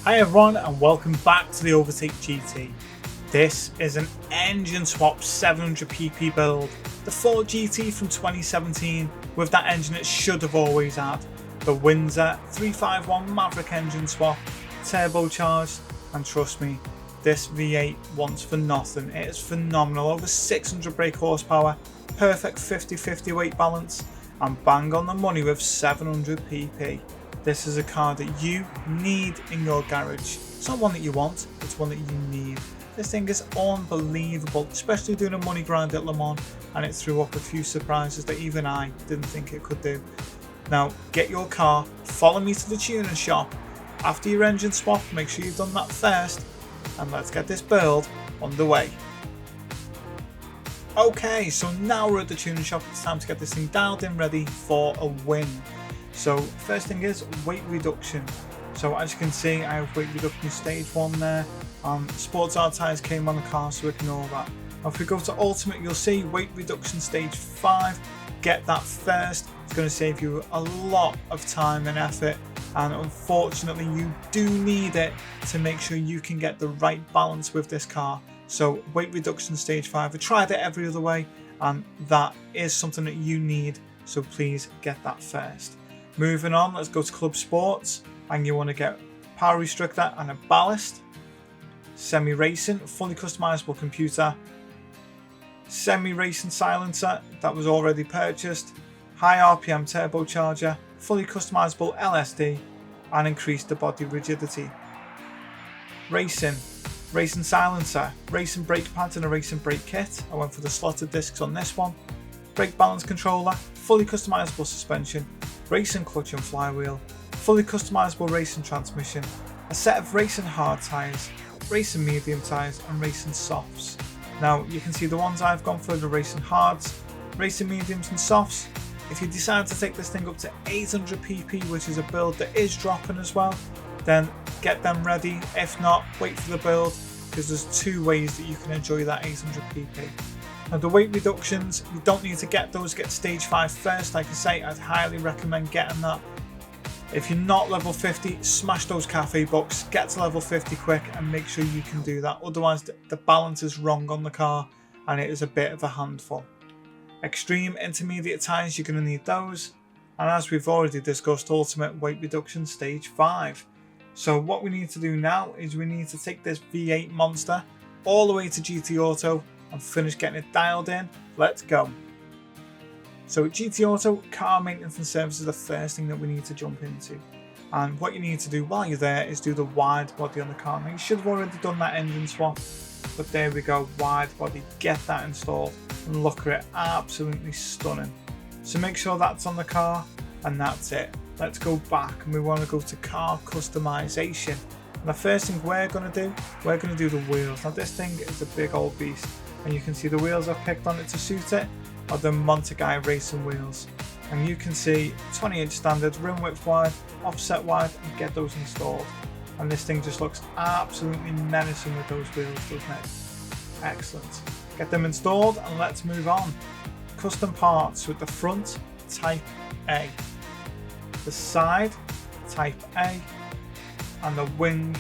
Hi everyone and welcome back to the Overtake GT. This is an engine swap 700pp build, the Ford GT from 2017 with that engine it should have always had, the Windsor 351 Maverick engine swap, turbocharged, and trust me, this V8 wants for nothing. It is phenomenal, over 600 brake horsepower, perfect 50-50 weight balance, and bang on the money with 700pp. This is a car that you need in your garage. It's not one that you want, it's one that you need. This thing is unbelievable, especially doing a money grind at Le Mans, and it threw up a few surprises that even I didn't think it could do. Now get your car, follow me to the tuning shop. After your engine swap, make sure you've done that first, and let's get this build underway. Okay, so now we're at the tuning shop. It's time to get this thing dialed in, ready for a win. So first thing is weight reduction. So as you can see, I have weight reduction stage 1 there. Sports hard tyres came on the car, so ignore that. Now if we go to ultimate, you'll see weight reduction stage 5. Get that first. It's going to save you a lot of time and effort, and unfortunately you do need it to make sure you can get the right balance with this car. So weight reduction stage 5, I tried it every other way, and that is something that you need, so please get that first. Moving on, let's go to Club Sports, and you want to get power restrictor and a ballast, semi-racing, fully customizable computer, semi-racing silencer that was already purchased, high RPM turbocharger, fully customizable LSD, and increase the body rigidity. Racing silencer, racing brake pads and a racing brake kit. I went for the slotted discs on this one. Brake balance controller, fully customizable suspension, racing clutch and flywheel, fully customizable racing transmission, a set of racing hard tyres, racing medium tyres and racing softs. Now you can see the ones I've gone for, the racing hards, racing mediums and softs. If you decide to take this thing up to 800pp, which is a build that is dropping as well, then get them ready. If not, wait for the build, because there's two ways that you can enjoy that 800pp. Now the weight reductions, you don't need to get those, get stage 5 first. Like I say, I'd highly recommend getting that. If you're not level 50, smash those cafe books, get to level 50 quick and make sure you can do that. Otherwise the balance is wrong on the car and it is a bit of a handful. Extreme intermediate tyres, you're going to need those. And as we've already discussed, ultimate weight reduction stage 5. So what we need to do now is we need to take this V8 monster all the way to GT Auto and finish getting it dialed in. Let's go. So at GT Auto, car maintenance and service is the first thing that we need to jump into. And what you need to do while you're there is do the wide body on the car. Now you should have already done that engine swap, but there we go, wide body, get that installed and look at it, absolutely stunning. So make sure that's on the car, and that's it. Let's go back and we want to go to car customization. And the first thing we're going to do the wheels. Now this thing is a big old beast, and you can see the wheels I've picked on it to suit it are the Montague racing wheels. And you can see 20-inch standard, rim width wide, offset wide, and get those installed. And this thing just looks absolutely menacing with those wheels, doesn't it? Excellent. Get them installed and let's move on. Custom parts with the front, type A. The side, type A. And the wing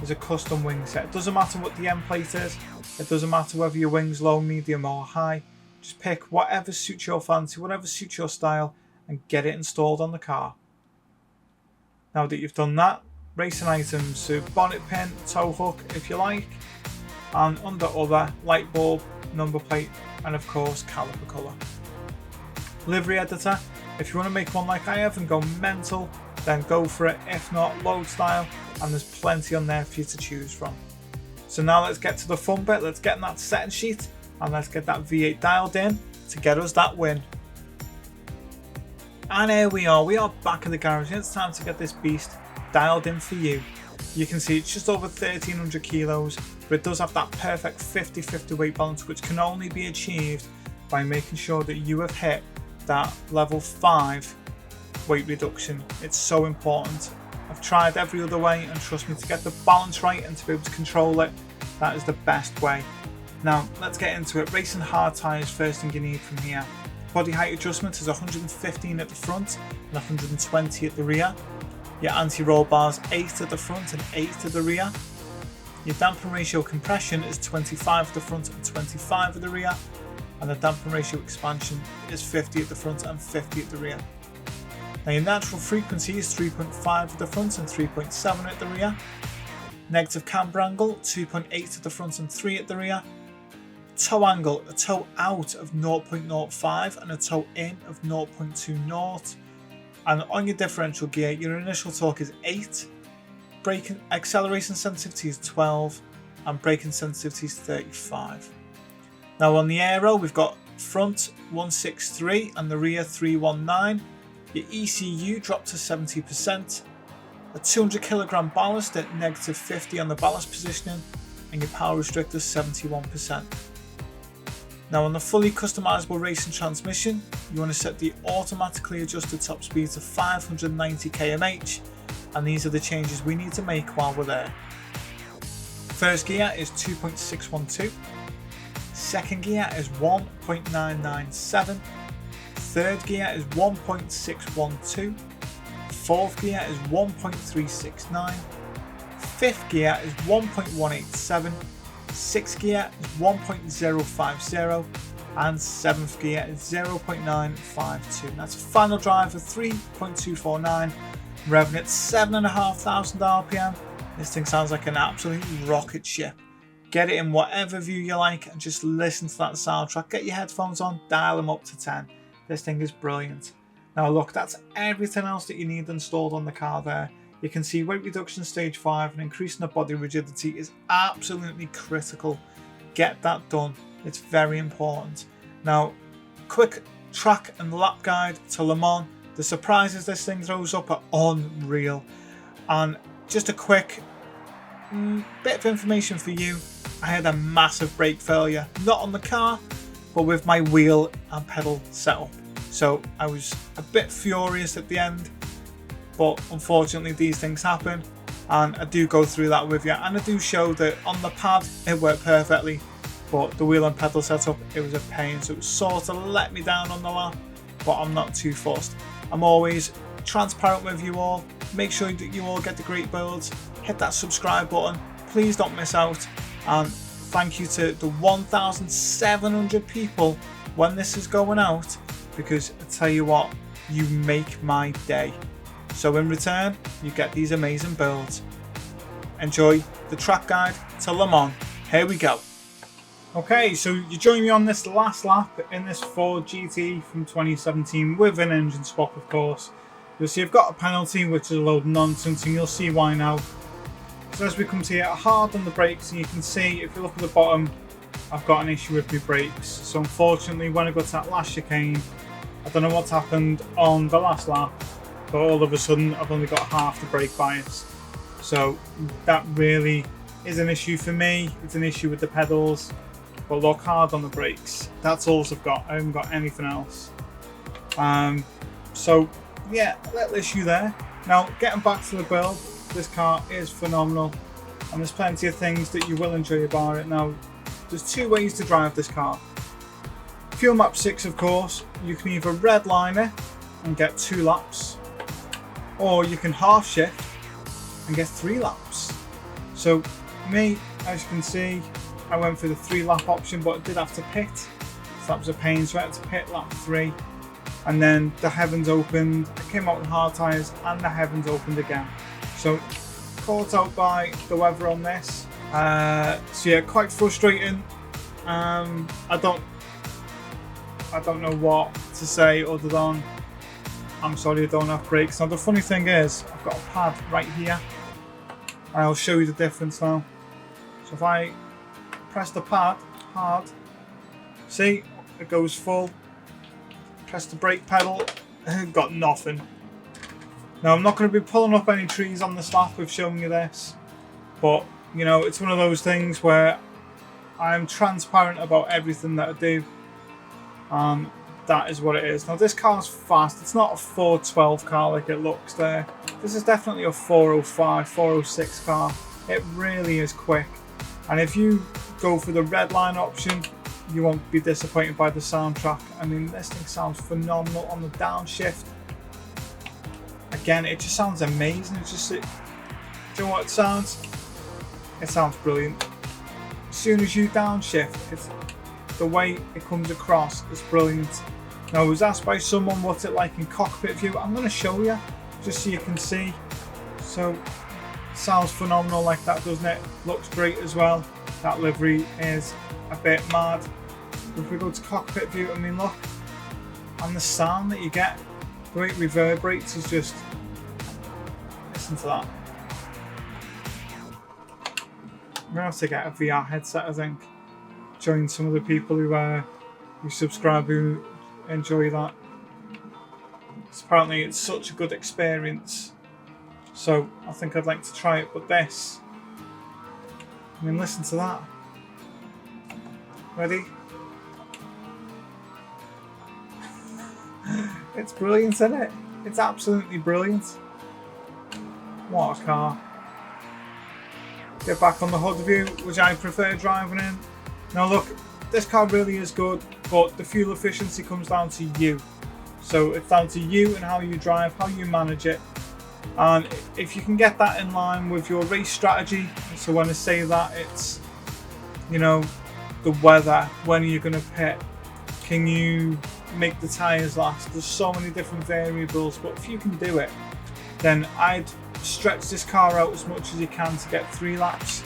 is a custom wing set. It doesn't matter what the end plate is. It doesn't matter whether your wing's low, medium or high. Just pick whatever suits your fancy, whatever suits your style, and get it installed on the car. Now that you've done that, racing items, so bonnet pin, tow hook if you like, and under other, light bulb, number plate, and of course caliper colour. Livery editor, if you want to make one like I have and go mental, then go for it. If not, load style, and there's plenty on there for you to choose from. So now let's get to the fun bit. Let's get in that setting sheet and let's get that V8 dialed in to get us that win. And here we are back in the garage. It's time to get this beast dialed in for you. You can see it's just over 1300 kilos, but it does have that perfect 50-50 weight balance, which can only be achieved by making sure that you have hit that level 5 weight reduction. It's so important. I've tried every other way, and trust me, to get the balance right and to be able to control it, that is the best way. Now let's get into it. Racing hard tyres, first thing you need from here. Body height adjustment is 115 at the front and 120 at the rear. Your anti-roll bars 8 at the front and 8 at the rear. Your damper ratio compression is 25 at the front and 25 at the rear. And the damper ratio expansion is 50 at the front and 50 at the rear. Now your natural frequency is 3.5 at the front and 3.7 at the rear. Negative camber angle 2.8 at the front and 3 at the rear. Toe angle, a toe out of 0.05 and a toe in of 0.20. And on your differential gear, your initial torque is 8, braking acceleration sensitivity is 12, and braking sensitivity is 35. Now on the aero, we've got front 163 and the rear 319. Your ECU dropped to 70%, a 200 kilogram ballast at negative 50 on the ballast positioning, and your power restrictor 71%. Now on the fully customizable racing transmission, you want to set the automatically adjusted top speed to 590 km/h, and these are the changes we need to make while we're there. First gear is 2.612, second gear is 1.997, third gear is 1.612, fourth gear is 1.369, fifth gear is 1.187, sixth gear is 1.050, and seventh gear is 0.952. That's a final drive of 3.249, revving at 7,500 RPM. This thing sounds like an absolute rocket ship. Get it in whatever view you like and just listen to that soundtrack. Get your headphones on, dial them up to 10. This thing is brilliant. Now look, that's everything else that you need installed on the car there. You can see weight reduction stage 5 and increasing the body rigidity is absolutely critical. Get that done. It's very important. Now, quick track and lap guide to Le Mans. The surprises this thing throws up are unreal. And just a quick bit of information for you. I had a massive brake failure, not on the car, but with my wheel and pedal setup. So I was a bit furious at the end, but unfortunately these things happen, and I do go through that with you, and I do show that on the pad it worked perfectly, but the wheel and pedal setup, it was a pain, so it sort of let me down on the lap, but I'm not too fussed. I'm always transparent with you all. Make sure that you all get the great builds. Hit that subscribe button, please don't miss out, and thank you to the 1,700 people when this is going out, because I tell you what, you make my day. So in return, you get these amazing builds. Enjoy the track guide to Le Mans. Here we go. Okay, so you join me on this last lap in this Ford GT from 2017 with an engine swap, of course. You'll see I've got a penalty, which is a load of nonsense, and you'll see why now. So as we come to here, hard on the brakes, and you can see if you look at the bottom, I've got an issue with my brakes. So unfortunately, when I got to that last chicane, I don't know what's happened on the last lap, but all of a sudden I've only got half the brake bias. So that really is an issue for me. It's an issue with the pedals, but look, hard on the brakes. That's all I've got. I haven't got anything else. So yeah, little issue there. Now getting back to the build, this car is phenomenal, and there's plenty of things that you will enjoy about it. Now there's two ways to drive this car. Fuel map 6, of course, you can either redline it and get 2 laps, or you can half shift and get 3 laps. So me, as you can see, I went for the 3 lap option, but I did have to pit, so that was a pain, so I had to pit lap 3, and then the heavens opened. I came out with hard tyres and the heavens opened again. So caught out by the weather on this. So yeah, quite frustrating. I don't know what to say other than I'm sorry I don't have brakes. Now the funny thing is, I've got a pad right here. I'll show you the difference now. So if I press the pad hard, see, it goes full. Press the brake pedal, got nothing. Now I'm not going to be pulling up any trees on this lap with showing you this, but you know, it's one of those things where I'm transparent about everything that I do. That is what it is. Now this car's fast. It's not a 412 car like it looks there. This is definitely a 405, 406 car. It really is quick. And if you go for the red line option, you won't be disappointed by the soundtrack. I mean, this thing sounds phenomenal on the downshift. I again, it just sounds amazing. It's just, do you know what it sounds? It sounds brilliant. As soon as you downshift, the way it comes across is brilliant. Now, I was asked by someone what's it like in cockpit view. I'm going to show you, just so you can see. So, sounds phenomenal like that, doesn't it? Looks great as well. That livery is a bit mad. If we go to cockpit view, I mean, look, and the sound that you get, the way it reverberates is just, listen to that. I'm gonna have to get a VR headset, I think. Join some of the people who subscribe, who enjoy that. Apparently it's such a good experience, so I think I'd like to try it. But this, I mean, listen to that. Ready? It's brilliant, isn't it? It's absolutely brilliant. What a car. Get back on the hood view, which I prefer driving in. Now look, this car really is good, but the fuel efficiency comes down to you. So it's down to you and how you drive, how you manage it. And if you can get that in line with your race strategy, so when I say that, it's, you know, the weather, when are you going to pit, can you make the tyres last? There's so many different variables, but if you can do it, then I'd stretch this car out as much as you can to get 3 laps.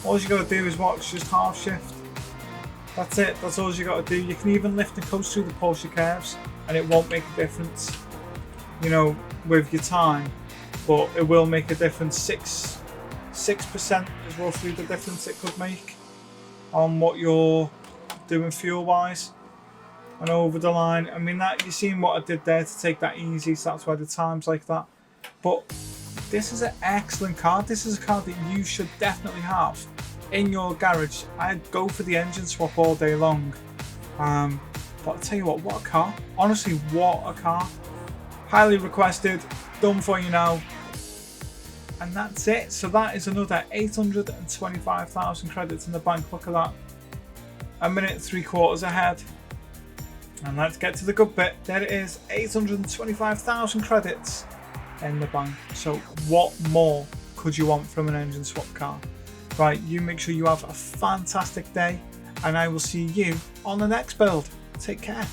All you got to do is watch, just half shift. That's it, that's all you got to do. You can even lift and coast through the Porsche curves and it won't make a difference, you know, with your time, but it will make a difference. 6% is roughly the difference it could make on what you're doing fuel wise. And over the line, I mean, that, you've seen what I did there to take that easy, so that's why the time's like that. But this is an excellent car. This is a car that you should definitely have in your garage. I'd go for the engine swap all day long. But I'll tell you what a car. Honestly, what a car. Highly requested, done for you now. And that's it. So that is another 825,000 credits in the bank. Look at that. 1 minute 3/4 ahead. And let's get to the good bit. There it is, 825,000 credits in the bank. So what more could you want from an engine swap car? Right, you make sure you have a fantastic day, and I will see you on the next build. Take care.